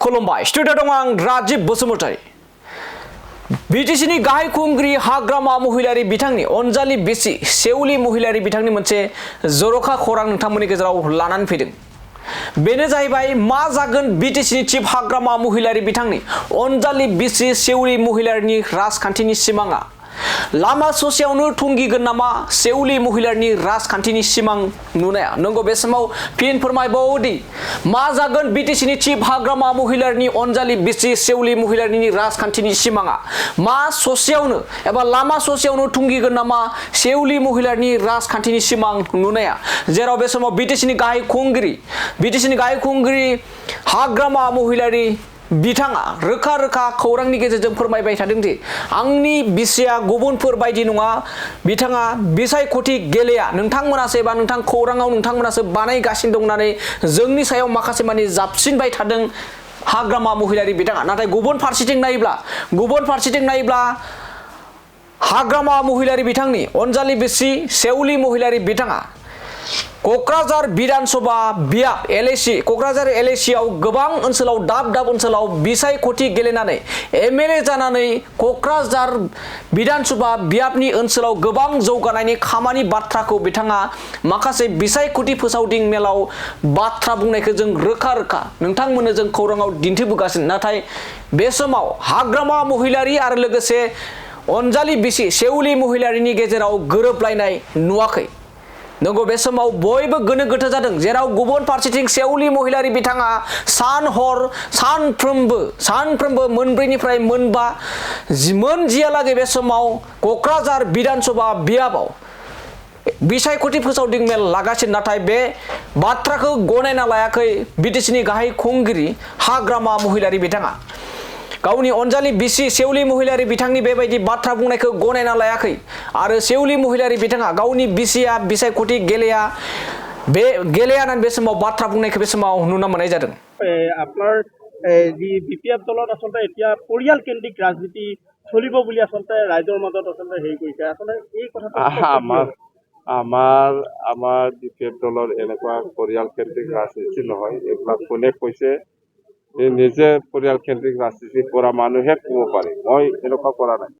खुलुमबाय स्टुडिअ दं आं राजिब बसुमतारी बिटिसिनि गाहाय खुंगिरि हाग्रामा महिलारि बिथांनि अनजालि बिसि सेउलि महिलारि बिथांनि मोनसे जर'खा खौरां नोंथांमोननि गेजेराव लानानै फैदों। बेनो जाहैबाय मा जागोन बिटिसिनि चिफ हाग्रामा महिलारि बिथांनि अनजालि बिसि सेउलि महिलारिनि राजखान्थिनि सिमाङा लामा ससेयावनो थुंगिगोन नामा सेउलि महिलारिनि राजखान्थिनि सिमां नुनाया नंगौ बे समाव फिन फोरमायबावोदि मा जागोन बिटिसिनि चिफ हाग्रामा महिलारिनि अनजालि बिसि सेउलि महिलारिनि राजखान्थिनि सिमाङा मा ससेयावनो एबा लामा ससेयावनो थुंगिगोन नामा सेउलि महिलारिनि राजखान्थिनि सिमां नुनाया जेराव बे समाव बिटिसिनि गाहाय खुंगिरि हाग्रामा महिलारि बिथाङा रोखा रोखा खौरांनि गेजेरजों फोरमायबाय थादों दि आंनि बिसिया गुबुनफोर बायदि नङा बिथाङा बिसायख'थि गेलेया नोंथांमोनासो एबा नोंथां खौराङाव नोंथांमोनासो बानायगासिनो दं होननानै जोंनि सायाव माखासे माने जाबसिनबाय थादों हाग्रामा महिलारि बिथाङा नाथाय गुबुन फारसेथिं नायोब्ला हाग्रामा महिलारि बिथांनि अनजालि बिसि सेउलि महिलारि बिथाङा क'क्राझार विधानसभा बियाब क'क्राझार एलएसियाव गोबां ओनसोलाव दाब ओनसोलाव बिसायख'थि गेलेनानै एमएलए जानानै क'क्राझार विधानसभा बियाबनि ओनसोलाव गोबां जौगानायनि खामानि बाथ्राखौ बिथाङा माखासे बिसायख'थि फोसावदिं मेलाव बाथ्रा बुंनायखौ जों रोखा नोंथांमोननो जों खौराङाव दिन्थिबोगासिनो नाथाय बे समाव हाग्रामा महिलारि आरो लोगोसे अनजालि बिसि सेउलि महिलारिनि गेजेराव गोरोबलायनाय नुवाखै। नंगौ बे समाव बयबो गोनो गोथो जादों जेराव गुबुन फारसेथिं सेउलि महिलारि बिथाङा सानफ्रोमबो मोनब्रैनिफ्राय मोन जियालागै बे समाव क'क्राझार विधानसभा बियाबाव बिसायख'थि फोसावदिं मेल लागासिनो नाथाय बे बाथ्राखौ गनायना लायाखै बिटिसिनि गाहाय खुंगिरि हाग्रामा महिलारि बिथाङा गावनि अनजालि बिसि सेउलि महिलारि बिथांनि बेबायदि बाथ्रा बुंनायखौ गनायना लायाखै आरो सेउलि महिलारि बिथाङा गावनि बिसिया बिसायख'थि गेलेया होननानै बे समाव बाथ्रा बुंनायखौ बे समाव नुनो मोननाय जादों। আপনার যি বিপিএফ দলত আসলে এতিয়া পৰিয়াল কেন্দ্ৰিক ৰাজনীতি চলিব বুলি আসলে ৰাইজৰ মাজত আসলে হেৰি কৰিছে আসলে এই কথাটো আমাৰ বিপিএফ দলৰ এনেকুৱা পৰিয়াল কেন্দ্ৰিক ৰাজনীতি নহয় এইবিলাক কোনে কৈছে নিজে পৰিয়াল কেন্দ্ৰিক ৰাজনীতি কৰা মানুহে ক'ব পাৰে মই এনেকুৱা কৰা নাই।